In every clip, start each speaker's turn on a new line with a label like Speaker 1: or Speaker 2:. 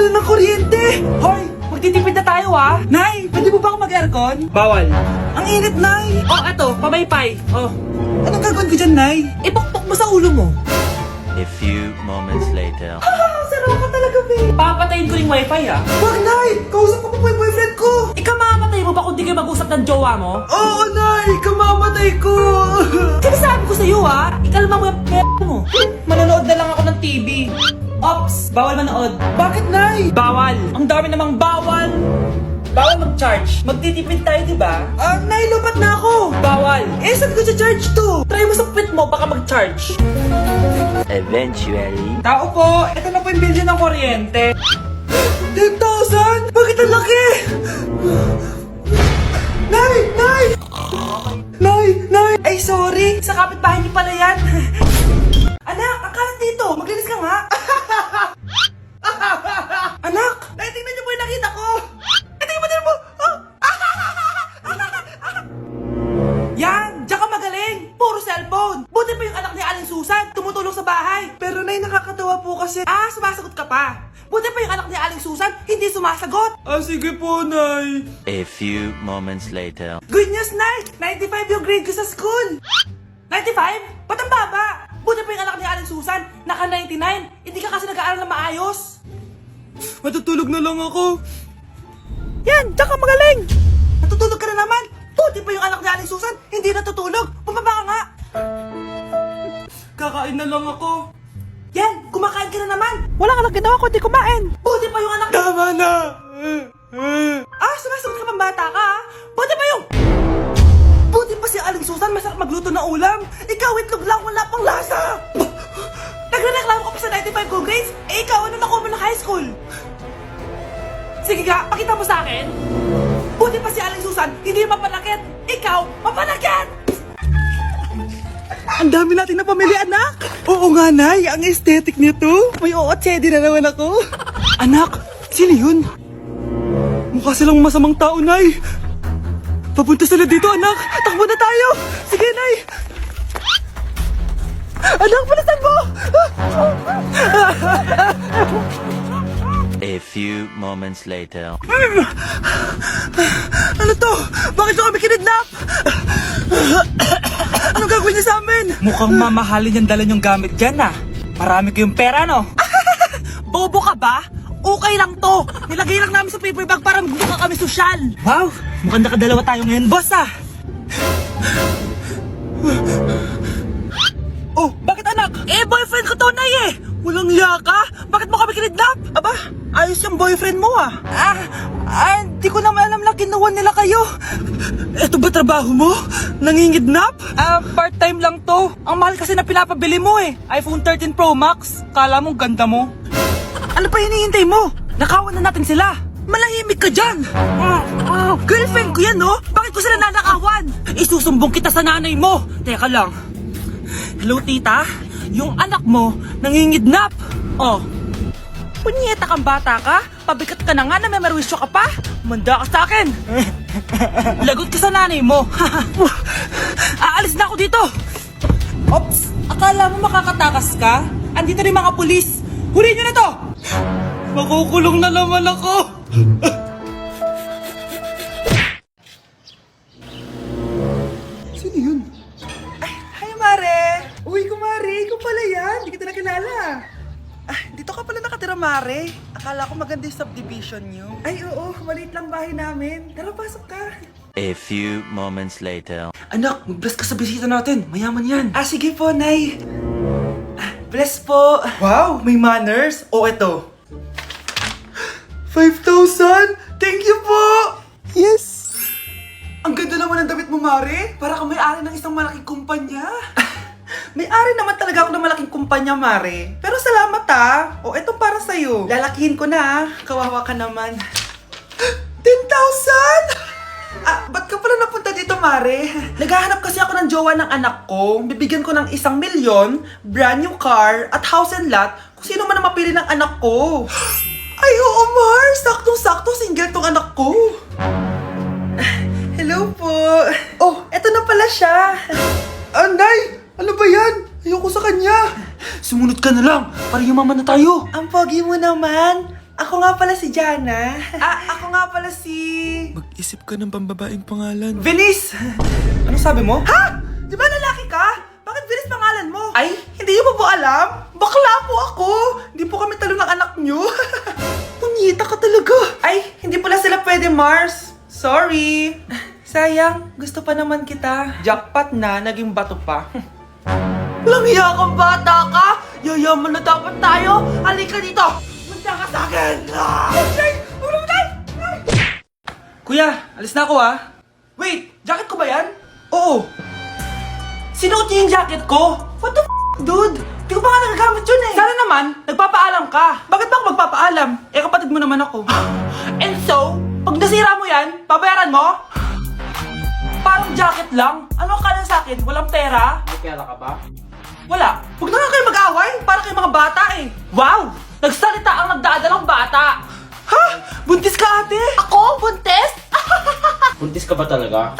Speaker 1: na ng kuryente!
Speaker 2: Hoy! Magtitipid na tayo
Speaker 1: Nay, pwede mo ba ako mag-aircon?
Speaker 2: Bawal.
Speaker 1: Ang init, Nay!
Speaker 2: Oh, eto, pamaypay. Oh,
Speaker 1: Anong gagawin ko dyan, Nay?
Speaker 2: ipukpok mo sa ulo mo.
Speaker 3: A few moments later.
Speaker 1: Sarap ka talaga, babe!
Speaker 2: Papatayin ko yung wifi
Speaker 1: Wag, Nay! Kausap ko pa po yung boyfriend ko!
Speaker 2: Ikaw mamamatay mo ba kung di kayo mag-usap ng jowa mo?
Speaker 1: Oo, Nay! Kamamatay ko!
Speaker 2: Sinasabi ko sa'yo ikalma mo yung mo. Manonood na lang ako ng TV. Ops, bawal manood.
Speaker 1: Bakit, Nay?
Speaker 2: Bawal. Ang dami namang bawal. Bawal mag-charge. Magtitipid tayo, di ba?
Speaker 1: Nay, lupat na ako!
Speaker 2: Bawal.
Speaker 1: Saan ko charge to?
Speaker 2: Try mo sa puwit mo, baka mag-charge.
Speaker 3: Eventually.
Speaker 2: Tao po, ito na po yung bill ng kuryente.
Speaker 1: 10,000? Bakit ang laki? Nay! Nay! Nay! Nay! Ay, sorry!
Speaker 2: Sa kapitbahay niyo pala yan.
Speaker 1: Anak, ang kalat dito! Maglinis ka nga! Anak! Nay, tingnan niyo po yung nakita ko! Tingnan mo! Oh!
Speaker 2: Yan, diyan ka magaling. Puro cellphone. Buti pa yung anak ni Aling Susan, tumutulong sa bahay.
Speaker 1: Pero Nay, nakakatawa po kasi...
Speaker 2: Sumasagot ka pa. Buti pa yung anak ni Aling Susan, hindi sumasagot.
Speaker 1: Sige po, Nay!
Speaker 3: A few moments later.
Speaker 2: Good news, Nay! 95 yung grade ko sa school. 95? Ba't ang baba? Buti pa yung anak ni Aling Susan, naka 99. Hindi ka kasi nag-aaral na maayos.
Speaker 1: Matutulog na lang ako!
Speaker 2: Yan, diyan ka magaling. Natutulog ka na naman. Buti pa yung anak ni Aling Susan, hindi natutulog. Bumaba ka nga.
Speaker 1: Kakain na lang ako!
Speaker 2: Yan, kumakain ka na naman. Wala ka lang ginawa kundi kumain. Buti pa yung anak ni...
Speaker 1: Tama na!
Speaker 2: Sumasagot ka pang bata ka, Buti pa yung... Buti pa si Aling Susan, masarap magluto ng ulam. Ikaw, itlog lang, wala pang lasa. Nagre-reklamo ka pa sa 95 good grades? Ikaw, ano nakuha mo ng high school? Sige nga, pakita mo sa akin. Buti pa si Aling Susan, hindi mapanakit. Ikaw, mapanakit!
Speaker 1: Ang dami natin na pamilya, anak! Oo nga, Nay! Ang aesthetic nito! May ootsedi na naman ako! Anak! Sino yun? Mukha silang masamang tao, Nay! Papunta sila dito, anak! Takbo na tayo! Sige, Nay! Anak, palasan mo!
Speaker 3: A few moments later.
Speaker 1: Ano to? Bakit nyo kami kinidnap? Anong gagawin niya sa amin?
Speaker 2: Mukhang mamahalin yung dala yung gamit dyan Marami kayong pera, no? Bobo ka ba? Okay lang to. Nilagay lang namin sa paper bag para magmukha kami sosyal. Wow, mukhang nakadalawa tayo ngayon, boss Oh, bakit anak? Boyfriend ko to, Nay Walang liya ka? Bakit mo kami kinidnap?
Speaker 1: Aba, ayos yung boyfriend mo
Speaker 2: Hindi ko naman alam na kinuha nila kayo.
Speaker 1: Eto ba trabaho mo? Nangingidnap?
Speaker 2: Part-time lang to. Ang mahal kasi na pinapabili mo iPhone 13 Pro Max. Kala mo ganda mo.
Speaker 1: Ano pa hinihintay mo?
Speaker 2: Nakawan na natin sila.
Speaker 1: Malahimik ka dyan!
Speaker 2: Girlfriend ko yan, no? Bakit ko sila nanakawan? Isusumbong kita sa nanay mo. Teka lang. Hello, tita? Yung anak mo, nangingidnap. Punyeta kang bata ka? Pabikat ka na nga na may marwisyo ka pa? Manda ka sa akin. Lagot ka sa nanay mo. Aalis na ako dito. Ops, akala mo makakatakas ka? Andito rin mga pulis. Huli nyo na to!
Speaker 1: Makukulong na naman ako! Sino yun?
Speaker 2: Hi, Mare!
Speaker 1: Uy, kumare! Ikaw pala yan! Hindi kita nakilala! Dito ka pala nakatira, Mare. Akala ko maganda yung subdivision nyo. Ay, oo. Maliit lang bahay namin. Tara, pasok ka.
Speaker 3: A few moments later.
Speaker 1: Anak, mag-bless ka sa bisita natin. Mayaman yan. Sige po, Nay. Bless po. Wow, may manners. Eto. 5,000? Thank you po! Yes! Ang ganda naman ng damit mo, Mare. Para kang may-ari ng isang malaking kumpanya. May-ari naman talaga ako ng malaking kumpanya, Mare. Pero salamat etong para sa'yo. Lalakihin ko na Kawawa ka naman. 10,000? Ba't ka pala napunta dito, Mare? Naghahanap kasi ako ng jowa ng anak ko. Bibigyan ko ng 1 milyon, brand new car, at house and lot kung sino man ang mapili ng anak ko. Ay, oo, Mar! Saktong-sakto, single tong anak ko. Hello po. Eto na pala siya. Nay! Ano ba yan? Ayoko sa kanya. Sumunod ka na lang, para yumaman na tayo. Ang pogi mo naman. Ako Ako nga pala si Jana. Ako nga pala si...
Speaker 4: Mag-isip ka ng pambabaeng pangalan.
Speaker 1: Venice! Ano sabi mo? Ha? Di ba lalaki ka? Bakit Venice pangalan mo? Ay, hindi niyo po alam? Bakla po ako! Hindi po kami talo ng anak niyo. Punyita ka talaga. Ay, hindi pala sila pwede, Mars. Sorry. Sayang, gusto pa naman kita. Jackpot na, naging bato pa. Walang hiya kang bata ka! Yayaman na dapat tayo! Halika dito! Manda ka sa akin! Kuya, alis na ako Wait, jacket ko ba yan? Oo. Sinuot niyo yung jacket ko? What the dude? Di ko pa nga nagagamit yun Sana naman, nagpapaalam ka. Bakit ba ako magpapaalam? Kapatid mo naman ako. And so, pag nasira mo yan, babayaran mo? Parang jacket lang? Ano ka na sa akin? Walang pera? May pera ka ba? Wala. Huwag na nga kayo mag-away. Para kayo mga bata Wow! Nagsalita ang nagdadalang bata. Ha? Buntis ka, ate? Ako? Buntis?
Speaker 5: Buntis ka ba talaga?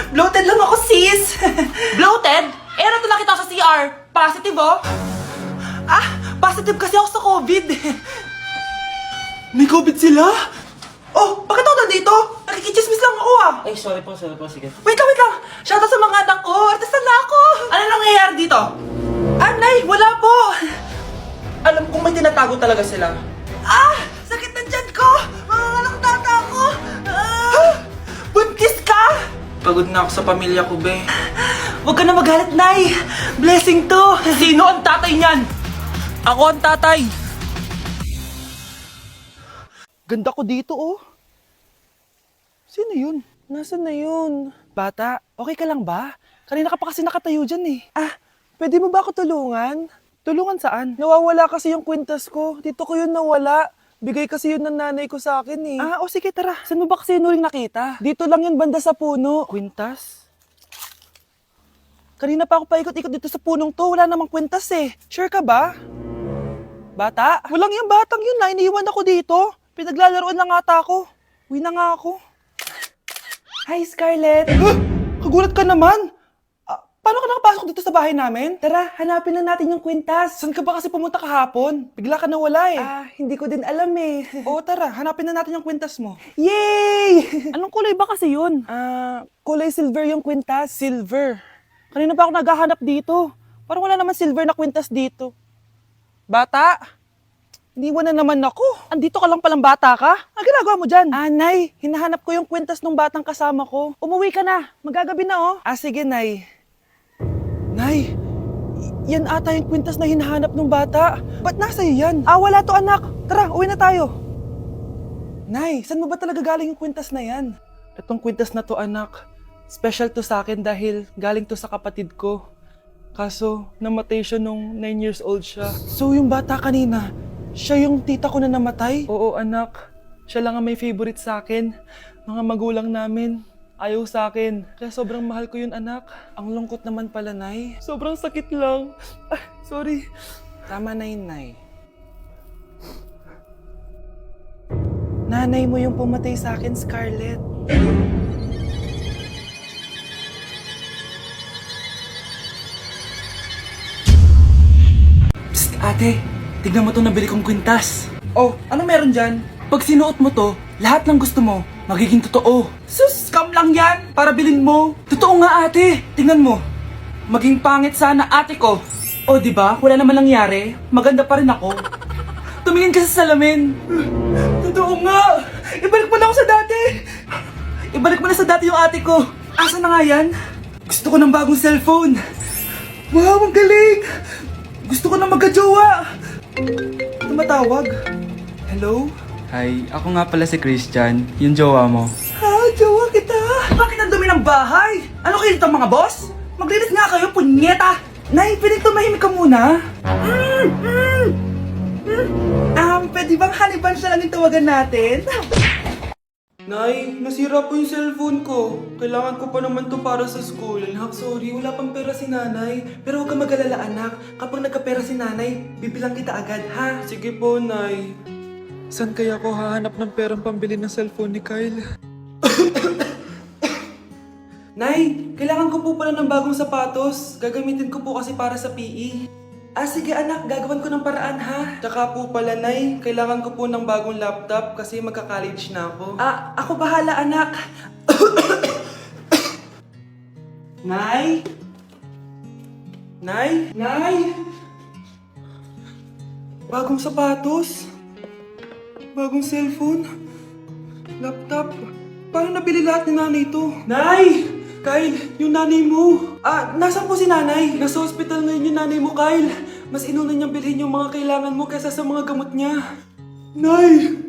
Speaker 1: Bloated lang ako, sis. Bloated? Ano to nakita ko sa CR? Positive, positive kasi ako sa COVID. May COVID sila? Oh, bakit ako nandito? Nakikichismis lang ako
Speaker 5: Ay, sorry po, sige.
Speaker 1: Wait lang. Shoutout sa mga anak ko. Artista na ako. Ano nangyayari dito? Nay, wala po. Alam kong may tinatago talaga sila. Sakit na dyan ko. Mga tata ko. Buntis ka? Pagod na ako sa pamilya ko, be. Huwag ka na magalit, Nay. Blessing to. Sino ang tatay niyan? Ako ang tatay. Ganda ko dito, Sino yun? Nasaan na yun? Bata, okay ka lang ba? Kanina ka pa kasi nakatayo dyan pwede mo ba ako tulungan? Tulungan saan? Nawawala kasi yung kwintas ko. Dito ko yun nawala. Bigay kasi yun ng nanay ko sa akin sige tara. Saan mo ba kasi yun uling nakita? Dito lang yun banda sa puno. Kwintas? Kanina pa ako paikot-ikot dito sa punong to. Wala namang kwintas Sure ka ba? Bata? Walang yung batang yun iniwan ako dito. Pinaglalaroan lang ata ako. Uwi na nga ako. Hi, Scarlett! Kagulat ka naman! Paano ka nakapasok dito sa bahay namin? Tara, hanapin lang natin yung kwintas. Saan ka ba kasi pumunta kahapon? Bigla ka nawala hindi ko din alam Oo, tara, hanapin na natin yung kwintas mo. Yay! Anong kulay ba kasi yun? Kulay silver yung kwintas. Silver? Kanina pa ako naghahanap dito. Parang wala naman silver na kwintas dito. Bata? Iniwan na naman ako. Andito ka lang palang bata ka? Ang ginagawa mo dyan? Nay, hinahanap ko yung kwintas ng batang kasama ko. Umuwi ka na. Magagabi na sige, Nay. Nay, yan ata yung kwintas na hinahanap ng bata. Ba't nasa iyo yan? Wala to, anak. Tara, uwi na tayo. Nay, saan mo ba talaga galing yung kwintas na yan? Itong kwintas na to, anak, special to sa akin dahil galing to sa kapatid ko. Kaso, namatay siya nung 9 years old siya. So, yung bata kanina, siya yung tita ko na namatay? Oo, anak. Siya lang ang may favorite sa akin. Mga magulang namin, ayaw sa akin. Kaya sobrang mahal ko yun, anak. Ang lungkot naman pala, Nay. Sobrang sakit lang. Sorry. Tama na yun, Nay. Nanay mo yung pumatay sa akin, Scarlett. Psst, ate. Tignan mo to nabili kong kwintas. Oh, ano meron dyan? Pag sinuot mo to, lahat ng gusto mo, magiging totoo. Sus, scam lang yan, para bilhin mo. Totoo nga ate, tingnan mo. Maging pangit sana ate ko. O diba, wala naman nangyari, maganda pa rin ako. Tumingin ka sa salamin. Totoo nga, ibalik mo na ako sa dati. Ibalik mo na sa dati yung ate ko. Asa na nga yan? Gusto ko ng bagong cellphone. Wow, ang galing. Gusto ko na magka-jowa. Tumatawag. Hello?
Speaker 4: Hi, ako nga pala si Christian, yung jowa mo.
Speaker 1: Jowa kita! Bakit ang dumi ng bahay? Ano kayo dito mga boss? Maglinis nga kayo, punyeta! Nay, pwede tumahimik ka muna? Pwede bang honey bunch na lang yung tawagan natin? Nay, nasira po yung cellphone ko. Kailangan ko pa naman to para sa school. Sorry, wala pang pera si nanay. Pero huwag ka mag-alala, anak. Kapag nagkapera si nanay, bibilang kita agad, ha?
Speaker 4: Sige po, Nay. Saan kaya ako hahanap ng perang pambili ng cellphone ni Kyle?
Speaker 1: Nay, kailangan ko po pala ng bagong sapatos. Gagamitin ko po kasi para sa PE. Sige anak, gagawin ko ng paraan ha. Tsaka po pala, Nay, kailangan ko po ng bagong laptop kasi magka-college na ako. Ako bahala anak. Nay? Nay? Nay? Bagong sapatos? Bagong cellphone? Laptop? Paano nabili lahat ni nanay ito? Nay! Kyle, yung nanay mo. Nasaan po si nanay? Nasa hospital ngayon yung nanay mo, Kyle. Mas inuna niyang bilhin yung mga kailangan mo kaysa sa mga gamot niya. Nay!